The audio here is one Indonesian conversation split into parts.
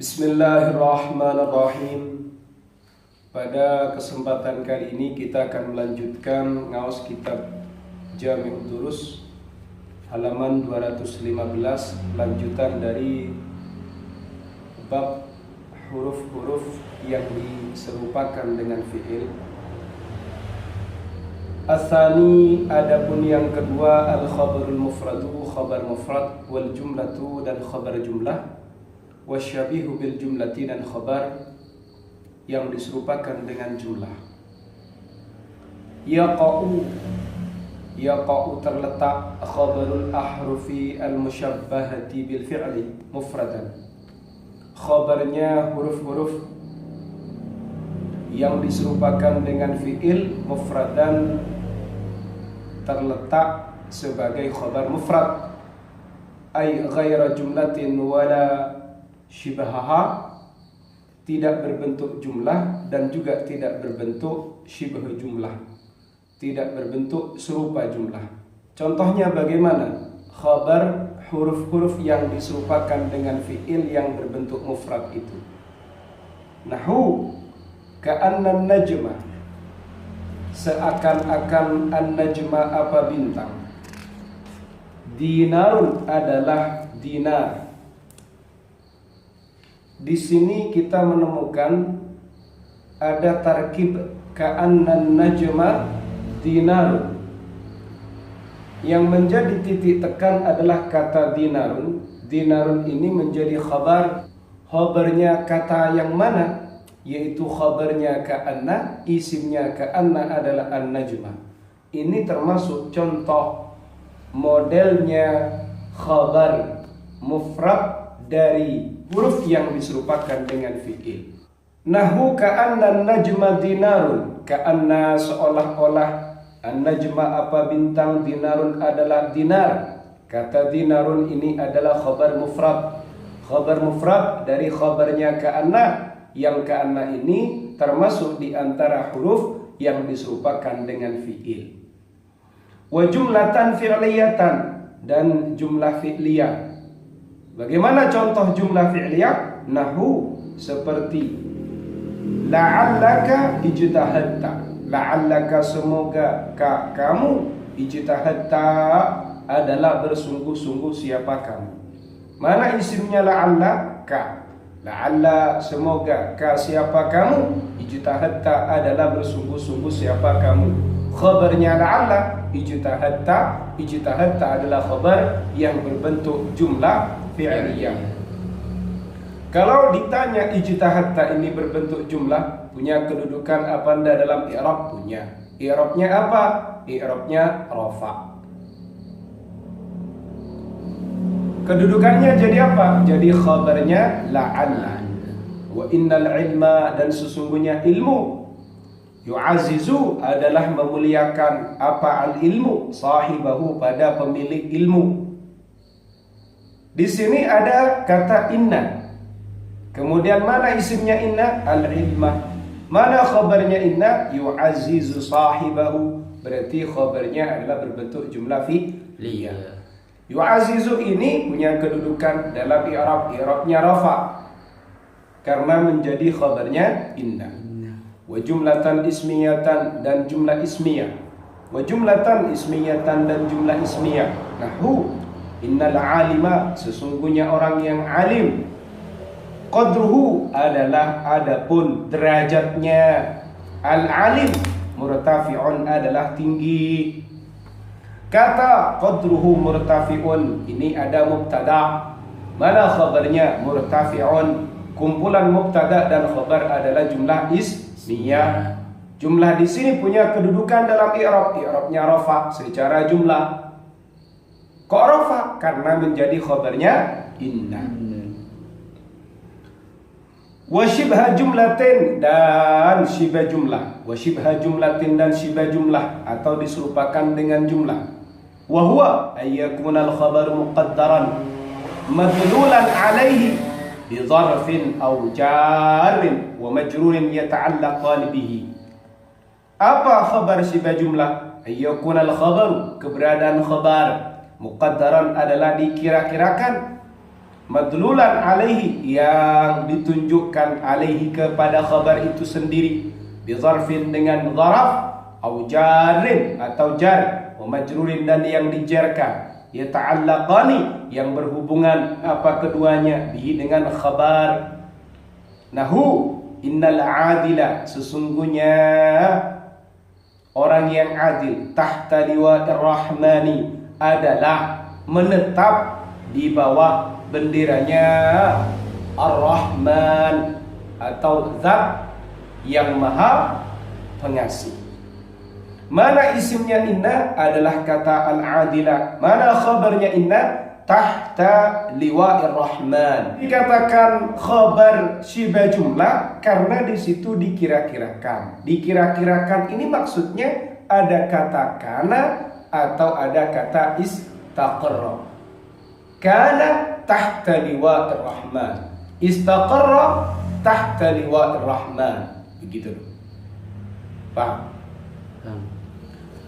Bismillahirrahmanirrahim. Pada kesempatan kali ini kita akan melanjutkan ngaos kitab Jami'ud Durus halaman 215, lanjutan dari bab huruf-huruf yang diserupakan dengan fi'il. Asani, adapun yang kedua, al-khabarul mufradu, khabar mufrad, wal jumlatu, dan khabar jumlah, wasyabihu bil jumlati, dan khabar yang diserupakan dengan jumlah. Yaqa'u terletak khabarul ahrufi al-musyabbahati bil fi'li mufradan. Khabarnya huruf-huruf yang diserupakan dengan fi'il mufradan terletak sebagai khabar mufrad, ay ghaira jumlatin wala shibahaha, tidak berbentuk jumlah dan juga tidak berbentuk shibah jumlah, tidak berbentuk serupa jumlah. Contohnya bagaimana? Khabar huruf-huruf yang diserupakan dengan fi'il yang berbentuk mufrad itu. Nahu ka'anna najma, seakan-akan an-najma apa bintang. Dinarun adalah dinar. Di sini kita menemukan ada tarkib ka'anna najma dinarun. Yang menjadi titik tekan adalah kata dinarun. Dinarun ini menjadi khabarnya kata yang mana? Yaitu khabarnya ka'anna, isimnya ka'anna adalah an-najma. Ini termasuk contoh modelnya khabar mufrad dari huruf yang diserupakan dengan fi'il. Nahu ka'anna najma dinarun, ka'anna seolah-olah an-najma apa bintang, dinarun adalah dinar. Kata dinarun ini adalah khabar mufrad. Khabar mufrad dari khabarnya ka'anna, yang ka'anna ini termasuk di antara huruf yang diserupakan dengan fi'il. Wa jumlatan fi'liyatan, dan jumlah fi'liyah. Bagaimana contoh jumlah fi'liyah? Nahu seperti la'allaka ijtahadta. La'allaka semoga kamu, ijtahadta adalah bersungguh-sungguh siapa kamu. Mana isimnya la'alla? Ka. La'alla semoga ka siapa kamu, ijtahadta adalah bersungguh-sungguh siapa kamu. Khabarnya la'alla, ijtahadta adalah khabar yang berbentuk jumlah fi'liyah. Kalau ditanya ijtahadta ini berbentuk jumlah, punya kedudukan apa anda dalam i'rab? Punya. I'rabnya apa? I'rabnya rafa. Kedudukannya jadi apa? Jadi khabarnya la'alla. Wa innal ilma, dan sesungguhnya ilmu, yu'azizu adalah memuliakan apa al-ilmu, sahibahu pada pemilik ilmu. Di sini ada kata inna. Kemudian mana isimnya inna? Al-ilmah. Mana khabarnya inna? Yu'azizu sahibahu. Berarti khabarnya adalah berbentuk jumlah fi'liyah. Yu'azizu ini punya kedudukan dalam i'rab, i'rabnya rafa karena menjadi khabarnya inna. Wa jumlatan ismiyatan, dan jumlah ismiyah. Wa jumlatan ismiyatan, dan jumlah ismiyah. Nahu innal alima, sesungguhnya orang yang alim. Qadruhu adalah adapun derajatnya. Al-alim murtafi'un adalah tinggi. Kata qadruhu murtafi'un ini ada mubtada. Mana khabarnya? Murtafi'un. Kumpulan mubtada dan khabar adalah jumlah ismiyah. Jumlah di sini punya kedudukan dalam i'rab, i'rabnya rafa secara jumlah. Kok rafa? Karena menjadi khabarnya inna. Wa shibha jumlatin, dan shibha jumlah. Wa shibha jumlatin, dan shibha jumlah atau diserupakan dengan jumlah. Wa huwa ayyakuna al-khabaru muqaddaran madlulan alaihi bi dharfin aw jarrin wa majrurin yata'allaqan bihi. Apa khabar shibha jumlah? Ayyakuna al-khabaru, keberadaan khabar, muqaddaran adalah dikira-kirakan, madlulan alaihi, yang ditunjukkan alaihi kepada khabar itu sendiri, bizarfin dengan zaraf, au jarin atau jar, wa majrurin dan yang dijarkan, yata'allaqani yang berhubungan apa keduanya, bihi dengan khabar. Nahu innal adila, sesungguhnya orang yang adil, tahta liwa'ir rahmani, adalah menetap di bawah benderanya Ar-Rahman, atau Zat yang Maha Pengasih. Mana isimnya inna adalah kata al-adila, mana khabarnya inna tahta liwa'ir rahman. Dikatakan khabar syibah jumlah karena di situ dikira-kirakan. Dikira-kirakan ini maksudnya ada kata kana atau ada kata istaqarra. Kana tahta liwa'ir rahman, istaqarra tahta liwa'ir rahman. Begitu. Paham?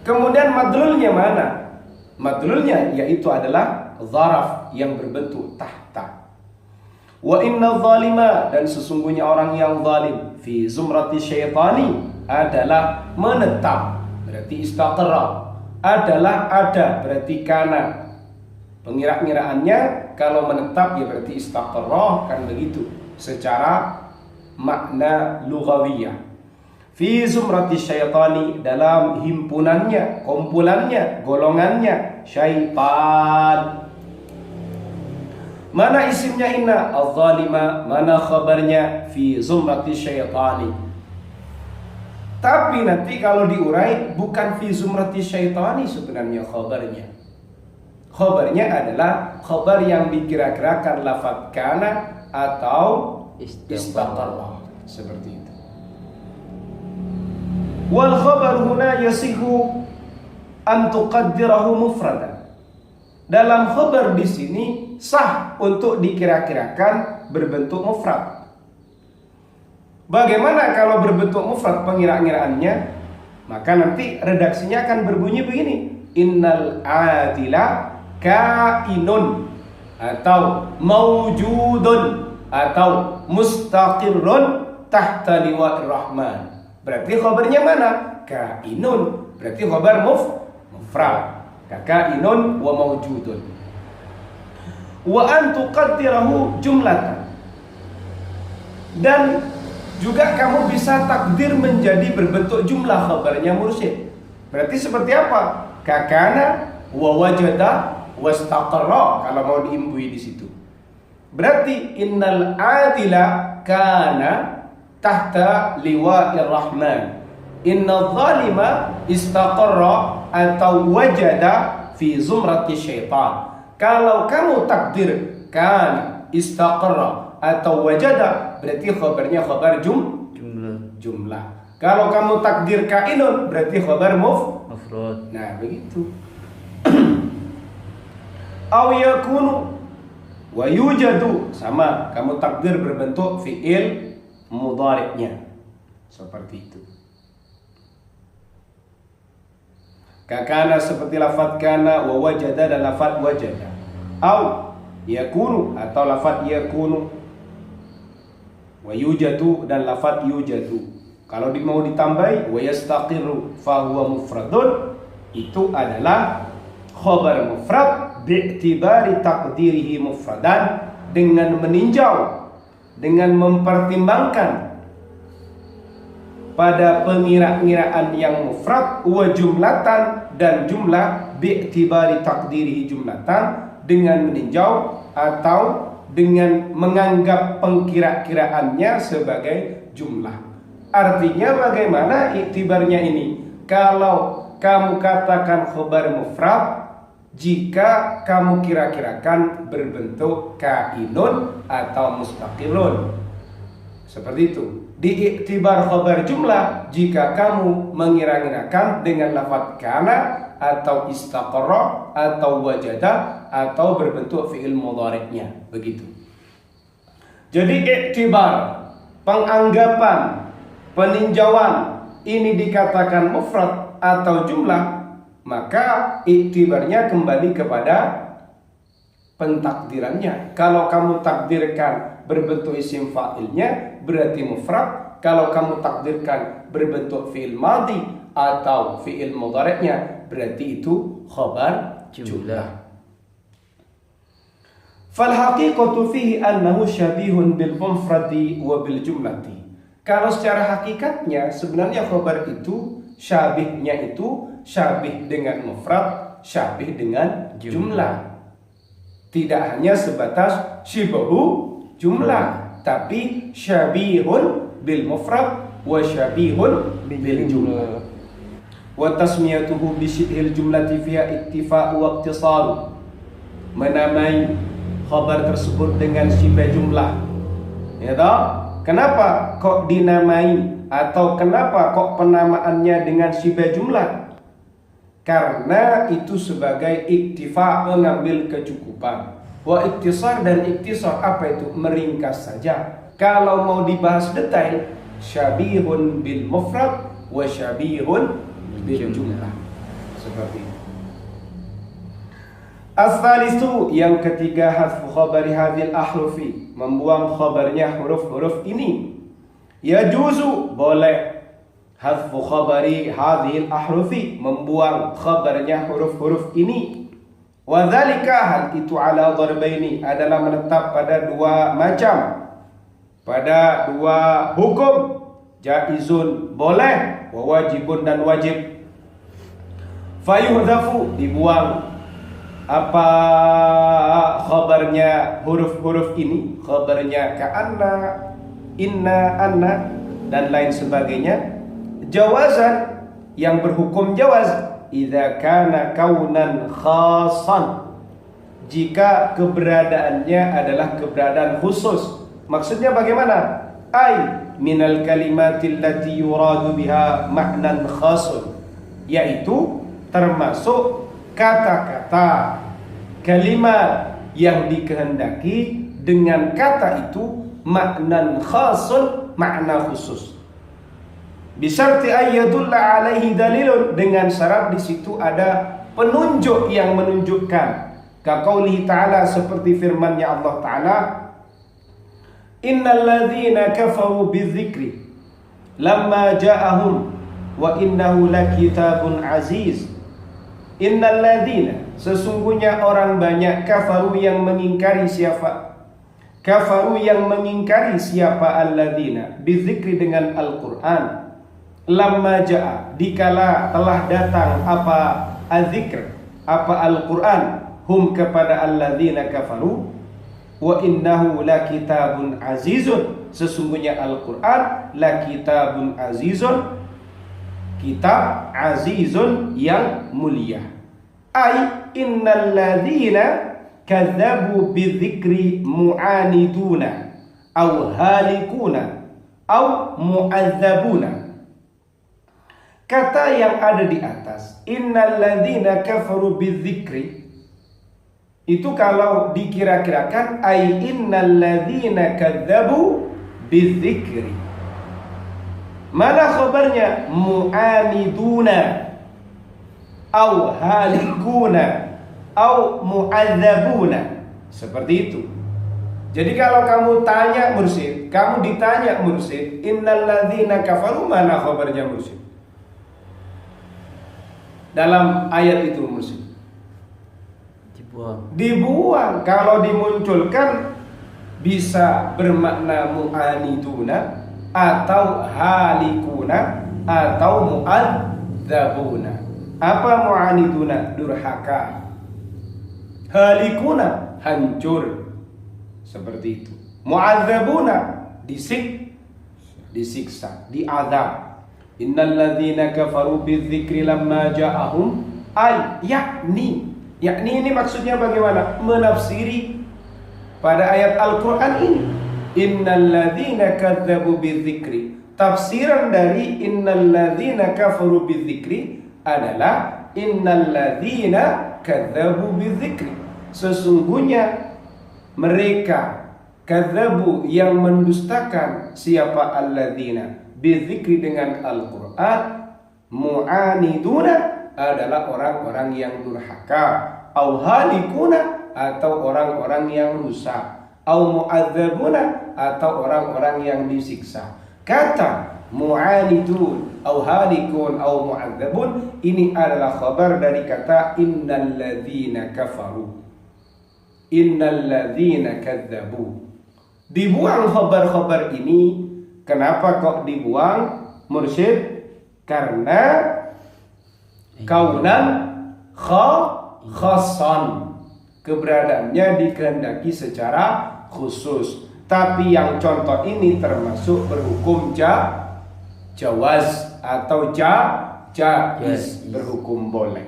Kemudian madlulnya mana? Madlulnya yaitu adalah zaraf yang berbentuk tahta. Wa inna zalima, dan sesungguhnya orang yang zalim, fi zumrati syaitani, adalah menetap, berarti istaqarra, adalah ada, berarti kana. Pengira-ngiraannya kalau menetap ya berarti istaqarra, kan begitu secara makna lughawiyah. Fi zumrati syaitani, dalam himpunannya, kumpulannya, golongannya syaitan. Mana isimnya inna? Az-zalima. Mana khabarnya? Fi zumrati syaitani. Tapi nanti kalau diurai bukan fi zumrati syaitani sebenarnya khabarnya. Khabarnya adalah khabar yang dikira-kirakan lafaz kana atau istaqarra, seperti itu. Wal khabar huna yasihu an tuqaddirahu mufradan. Dalam khabar di sini sah untuk dikira-kirakan berbentuk mufrad. Bagaimana kalau berbentuk mufrad pengira-ngiraannya? Maka nanti redaksinya akan berbunyi begini: innal adila kainun, atau mawjudun, atau mustaqirrun tahta liwa'ir rahman. Berarti khabarnya mana? Kainun. Berarti khabar mufrad. Kainun wa mawjudun. Wa an tuqaddirahu jumlatan. Dan juga kamu bisa takdir menjadi berbentuk jumlah khabarnya mursyid. Berarti seperti apa? Kakana wa wajada wastaqarra, kalau mau diimbui di situ. Berarti innal adila kana tahta liwa'ir rahman, inna zalima istaqarra atau wajada fi zumrati syaitan. Kalau kamu takdir kan istaqarra atau wajada, berarti khabarnya khabar jumlah. Kalau kamu takdir kainun, berarti khabar mufrad. Nah, begitu. Aw yakunu wa yujadu, sama, kamu takdir berbentuk fi'il mudhari'nya, seperti itu. Kakana seperti lafaz kana, wa wajada dan lafaz wajada. Au yakunu atau lafaz yakunu, wa yujadu dan lafaz yujadu. Kalau mau ditambahi wa yastaqiru fa huwa mufradun, itu adalah khabar mufrad bi'tibari taqdirihi mufradan, dengan meninjau, dengan mempertimbangkan pada pengira-ngiraan yang mufrad, wa jumlatan, dan jumlah, bi'tibari takdirihi jumlatan, dengan meninjau atau dengan menganggap pengkira-kiraannya sebagai jumlah. Artinya bagaimana iktibarnya ini? Kalau kamu katakan khabar mufrad jika kamu kira-kirakan berbentuk kainun atau mustaqilun, seperti itu. Diiktibar khabar jumlah jika kamu mengira-ngirakan dengan lafaz kana atau istaqarra atau wajada atau berbentuk fi'il mudhari'nya, begitu. Jadi iktibar, penganggapan, peninjauan ini dikatakan mufrad atau jumlah, maka iktibarnya kembali kepada pentakdirannya. Kalau kamu takdirkan berbentuk isim fa'ilnya berarti mufrad. Kalau kamu takdirkan berbentuk fi'il madhi atau fi'il mudhari'nya berarti itu khabar jumlah. Fal haqiqatu fihi annahu syabihun bil mufradi wa bil jumlati. Kalau secara hakikatnya sebenarnya khabar itu syabihnya itu syabih dengan mufrad, syabih dengan jumlah. Tidak hanya sebatas syibahu jumlah, tapi syabihun bil mufrad wa syabihun bil jumlah. Wa tasmiyatuhu bi syibhil jumlati fiha iktifa'u wa iqtisaru. Menamai khabar tersebut dengan syibah jumlah. Ya toh? Kenapa kok dinamai atau kenapa kok penamaannya dengan syibah jumlah? Karena itu sebagai iktifa, mengambil kecukupan. Wa iktisar dan iktisar apa itu? Meringkas saja. Kalau mau dibahas detail, syabihun bil mufrad wa syabihun bil jumlah. Seperti itu. As-salisu, yang ketiga, hadfu khabari hadhil ahrufi, membuang khabarnya huruf-huruf ini. Yajuzu, boleh. Hadfu khabari hadhil ahrufi, membuang khabarnya huruf-huruf ini. Wa dzalika, hal itu ala darbaini, adalah menetap pada dua macam, pada dua hukum. Jaizun, boleh, wa wajibun, dan wajib. Fayuhdhafu, dibuang apa khabarnya huruf-huruf ini, khabarnya ka'anna, inna, anna, dan lain sebagainya. Jawazan, yang berhukum jawaz, idza kana kaunan khasan, jika keberadaannya adalah keberadaan khusus. Maksudnya bagaimana? Ai minal kalimatil lati yuradu biha ma'nan khasun, yaitu termasuk kata-kata, kalimat yang dikehendaki dengan kata itu maknan khasun, makna khusus. Bisyarti ayyadulla alaihi dalilun, dengan syarat di situ ada penunjuk yang menunjukkan. Kaqaulihi ta'ala, seperti firman-Nya Allah Ta'ala, innal ladzina kafaru bidzikri lamma ja'ahum wa innahu lakitabun aziz. Innal ladzina, sesungguhnya orang banyak, kafaru yang mengingkari siapa? Kafaru yang mengingkari siapa? Alladzina, bidzikri, dengan Al-Qur'an. Lamma ja'a, dikala telah datang apa? Adzikr, apa? Al-Qur'an. Hum, kepada alladzina kafaru. Wa innahu lakitabun azizun, sesungguhnya Al-Qur'an lakitabun azizun, kitab azizun yang mulia. Ai innal ladzina kadzabu bidzikri mu'aniduna aw halikuna aw mu'adzabuna. Kata yang ada di atas, innal ladzina kafaru bidzikri, itu kalau dikira-kirakan ai innal ladzina kadzabu bidzikri. Mana khabarnya? Mu'aniduna au halikuna au mu'adzabuna. Seperti itu. Jadi kalau kamu tanya mursyid, kamu ditanya mursyid, innal ladzina kafaru, mana khabarnya mursyid? Dalam ayat itu mursyid dibuang. Kalau dimunculkan bisa bermakna mu'aniduna atau halikuna atau mu'adzabuna. Apa mu'aniduna? Durhaka. Halikuna, hancur. Seperti itu. Mu'adzabuna, disiksa, diazab. Innal ladzina kafaru bidzikri lamma ja'ahum, ay yakni ini maksudnya bagaimana? Menafsiri pada ayat Al-Qur'an ini. Innal ladzina kadzabu bidzikri. Tafsiran dari innal ladzina kafaru bidzikri adalah innal ladzina kadzabu bidzikri. Sesungguhnya mereka kadzabu yang mendustakan siapa? Alladzina bidzikri, dengan Al-Qur'an. Mu'aniduna adalah orang-orang yang durhaka. Au halikuna atau orang-orang yang rusak, au mu'adzabuna atau orang-orang yang disiksa. Kata mu'anidun au halikun au mu'adzabun ini adalah khabar dari kata innal ladzina kafaru, innal ladzina kadzabu. Dibuang khabar-khabar ini. Kenapa kok dibuang, Mursyid? Karena kaunan khassan, keberadaannya dikehendaki secara khusus. Tapi yang contoh ini termasuk berhukum jawaz atau jaiz, berhukum boleh.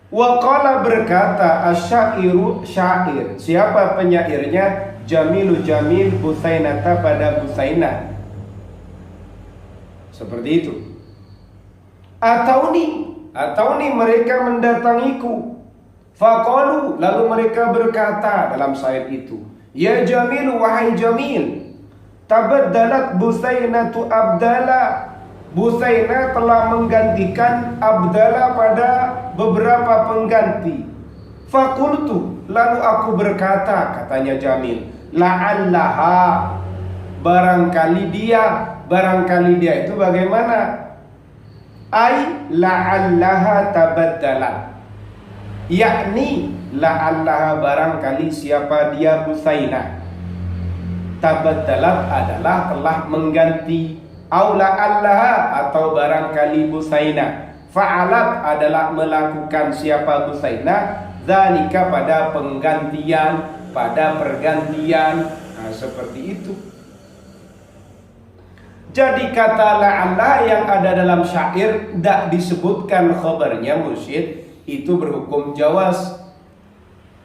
Wa qala berkata asyairu syair. Siapa penyairnya? Jamilu Jamil Busainata pada Busainah. Seperti itu. Atau ni mereka mendatangiku. Faqalu, lalu mereka berkata dalam syair itu, ya Jamil, wahai Jamil, tabaddalat Busainatu Abdala. Busainah telah menggantikan Abdala pada beberapa pengganti. Fakultu, lalu aku berkata, katanya Jamil, la'allaha, barangkali dia itu bagaimana? Ai la'allaha tabaddalat, yakni la'allaha barangkali siapa dia Busainah, tabaddalat adalah telah mengganti, au la'allaha atau barangkali Busainah fa'alat adalah melakukan siapa Busainah dzalika pada penggantian, pada pergantian. Nah, seperti itu. Jadi kata la'alla yang ada dalam syair tidak disebutkan khabarnya, Mursyid, itu berhukum jawaz,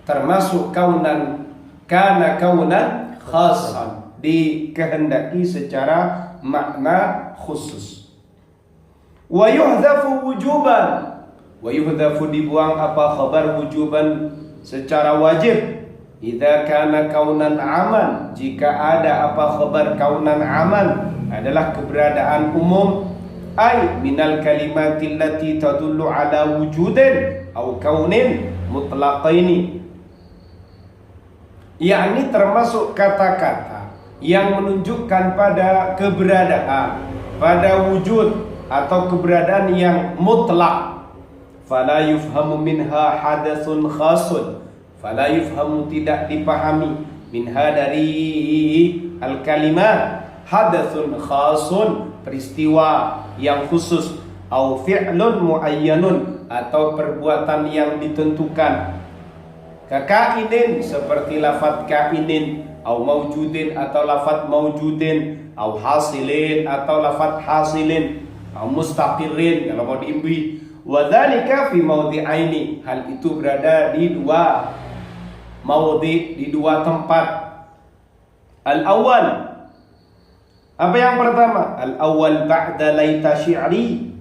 termasuk kaunan khasan, dikehendaki secara makna khusus. Wa yuhdhafu wujuban, wa yuhdhafu dibuang apa khabar wujuban secara wajib. Idza kana kaunan aman, jika ada apa khabar kaunan aman adalah keberadaan umum, ay minal kalimatil lati tadullu ala wujudin au kaunin mutlaqaini, yakni termasuk kata-kata yang menunjukkan pada keberadaan, pada wujud atau keberadaan yang mutlak. Fala yufhamu minha hadasun khasun, fala yufhamu tidak dipahami, minha dari al-kalimat, hadasun khasun peristiwa yang khusus, au fi'lun muayyanun atau perbuatan yang ditentukan, kakainin seperti lafaz kainin, au maujudin atau lafaz maujudin, au hasilin atau lafaz hasilin, au mustaqirin kalau mau diimbi. Wa dzalika fi maudhi'aini, hal itu berada di dua maudhi, di dua tempat. Al-awwal, apa yang pertama? Al-awwal ba'da laita syi'ri,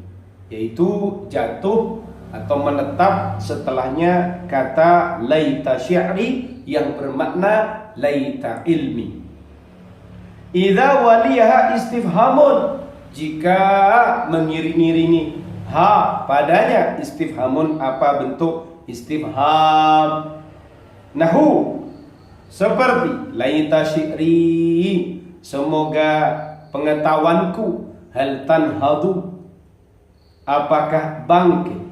yaitu jatuh atau menetap setelahnya kata laita syi'ri yang bermakna laita ilmi. Idza waliyaha istifhamun, jika mengiring-iringi ha padanya istifhamun apa bentuk istifham. Nahu seperti laita syi'ri, semoga pengetahuanku, hal tanhadu apakah bangkit,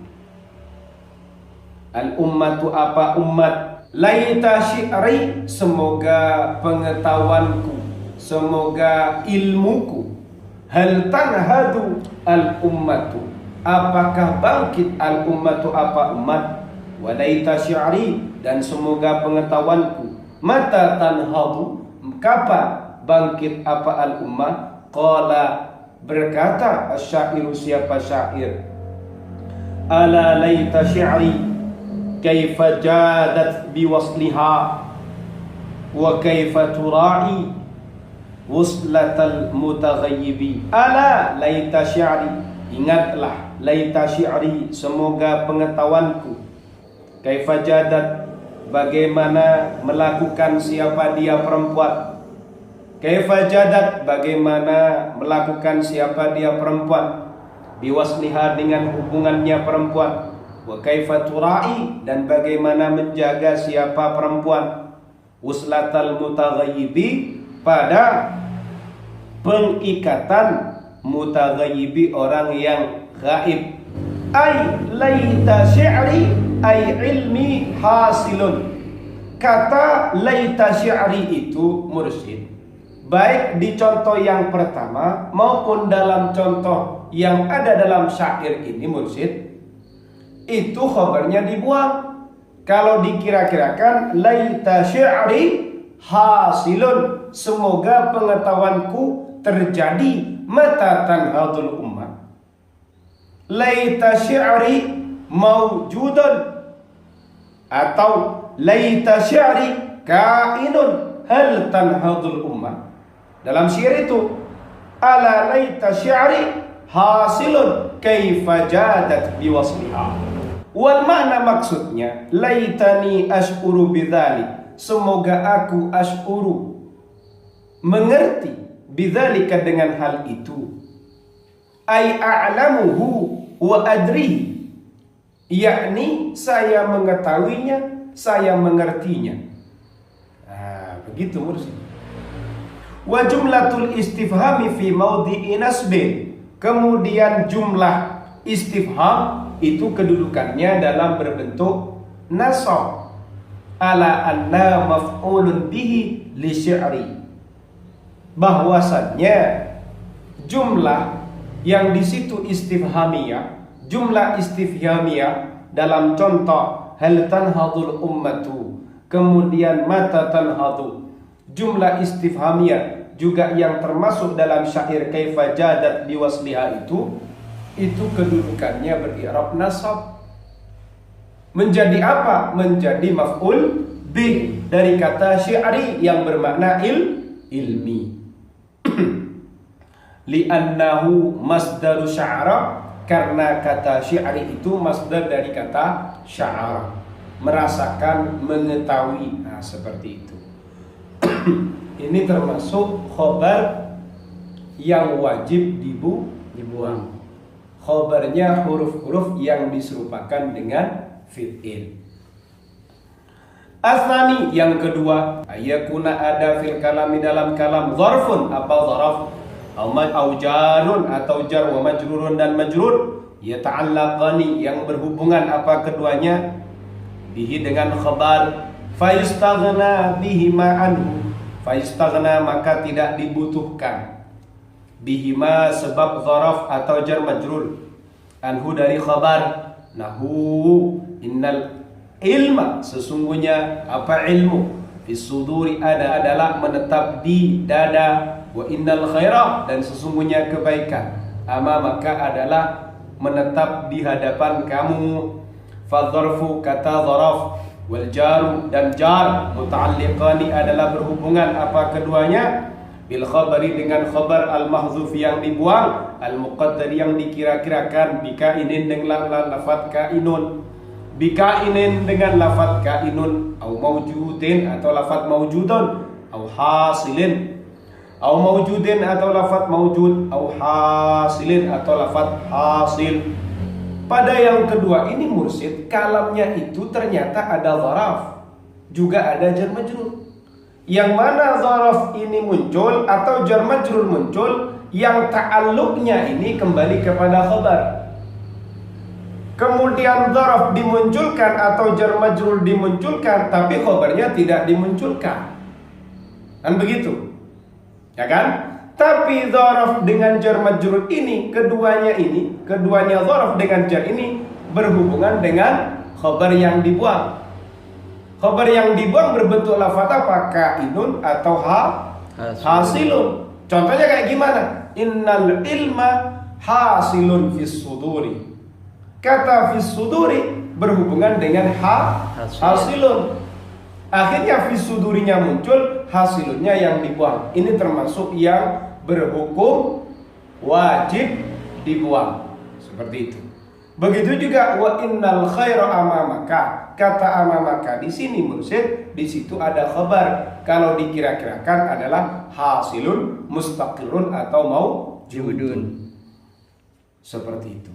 al ummatu apa umat, laita syi'ri semoga pengetahuanku, semoga ilmuku, hal tanhadu al ummatu apakah bangkit al ummatu apa umat, walaita syi'ri dan semoga pengetahuanku, mata tanhadu kapan bangkit apa al ummah. Qala berkata asyairu siapa syair, ala laita syi'ri kaifa jadat biwasliha wa kaifa tura'i wuslatal mutaghayyibi. Ala laita syi'ri, ingatlah, laita syi'ri semoga pengetahuanku, kaifa jadat bagaimana melakukan siapa dia perempuan, kaifa jadat bagaimana melakukan siapa dia perempuan, biwasliha dengan hubungannya perempuan, wa kaifa tura'i, dan bagaimana menjaga siapa perempuan, wuslatal mutaghayyibi, pada pengikatan mutaghayyibi, orang yang gaib. Ai laita syi'ri ai ilmi hasilun. Kata laita syi'ri itu mursyid, baik di contoh yang pertama maupun dalam contoh yang ada dalam syair ini mursyid, itu khabarnya dibuang. Kalau dikira-kirakan laita syi'ri hasilun, semoga pengetahuanku terjadi, mata tanhadul ummah. Laita syi'ri mawjudun, atau laita syi'ri kainun, hal tanhadul ummah. Dalam syair itu, ala laita syi'ri hasilun kaifa jadat biwasliha. Wal makna, maksudnya laitani ash'uru bidzalik, semoga aku ash'uru, mengerti, bidzalika, dengan hal itu, ai a'lamuhu wa adri, yakni saya mengetahuinya, saya mengertinya. Begitu mursyid. Wa jumlatul istifhami fi maudhi'i nasbin, kemudian jumlah istifham itu kedudukannya dalam berbentuk nasab, ala anna maf'ulun bihi li syi'ri, bahwasannya jumlah yang di situ istifhamiyah, jumlah istifhamiyah dalam contoh hal tanhadul ummatu, kemudian mata tanhadu, jumlah istifhamiyah juga yang termasuk dalam syair kaifa jadat biwasliha itu kedudukannya beri'rab nasab. Menjadi apa? Menjadi maf'ul bih dari kata syi'ri yang bermakna ilmi. Li'annahu masdaru sya'ra, karena kata syi'ri itu masdar dari kata sya'ra, merasakan, mengetahui. Nah, seperti itu. Ini termasuk khobar yang wajib dibuang. Khobarnya huruf-huruf yang diserupakan dengan fi'il. Asani, yang kedua, ayakuna ada fil kalami, dalam kalam, zarfun, apa zaraf, au jarun, atau jar, wa majrurun, dan majrur, yata'allaqani, yang berhubungan apa keduanya, bihi, dengan khabar, fayustaghna bihima anhu, fayustaghna, maka tidak dibutuhkan, bihima, sebab zaraf atau jar majrur, anhu, dari khabar, nahu, innal ilma, sesungguhnya apa ilmu, fisuduri, adalah menetap di dada, wa innal khaira, dan sesungguhnya kebaikan, maka adalah menetap di hadapan kamu. Fadzarfu, kata zaraf, wal jaru, dan jar, muta'alliqani, adalah berhubungan apa keduanya, bil khabari, dengan khabar, al mahzuf, yang dibuang, al muqaddar, yang dikira-kirakan, bikainin, dengan lafaz kainun, bikainin, dengan lafaz kainun, au mawjudin, atau lafaz mawjudun, au hasilin, au mawjudin, atau lafaz mawjud, au hasilin, atau lafaz hasil. Pada yang kedua ini mursyid, kalamnya itu ternyata ada zaraf, juga ada jar majrur. Yang mana zaraf ini muncul atau jar majrur muncul, yang ta'alluqnya ini kembali kepada khabar. Kemudian zaraf dimunculkan atau jar majrur dimunculkan, tapi khabarnya tidak dimunculkan. Kan begitu? Ya kan? Tapi zaraf dengan jar majrur ini, keduanya zaraf dengan jar ini berhubungan dengan khabar yang dibuang. Khabar yang dibuang berbentuk lafaz apa? Kainun atau hasilun. Contohnya kayak gimana? Innal ilma hasilun fis suduri. Kata fis suduri berhubungan dengan hasilun. Akhirnya fis sudurinya muncul, hasilunnya yang dibuang. Ini termasuk yang berhukum wajib dibuang. Seperti itu. Begitu juga wa innal khaira amamaka. Kata amamaka di sini mursyid, di situ ada khabar. Kalau dikira-kirakan adalah hasilun mustaqirun atau maujudun. Seperti itu.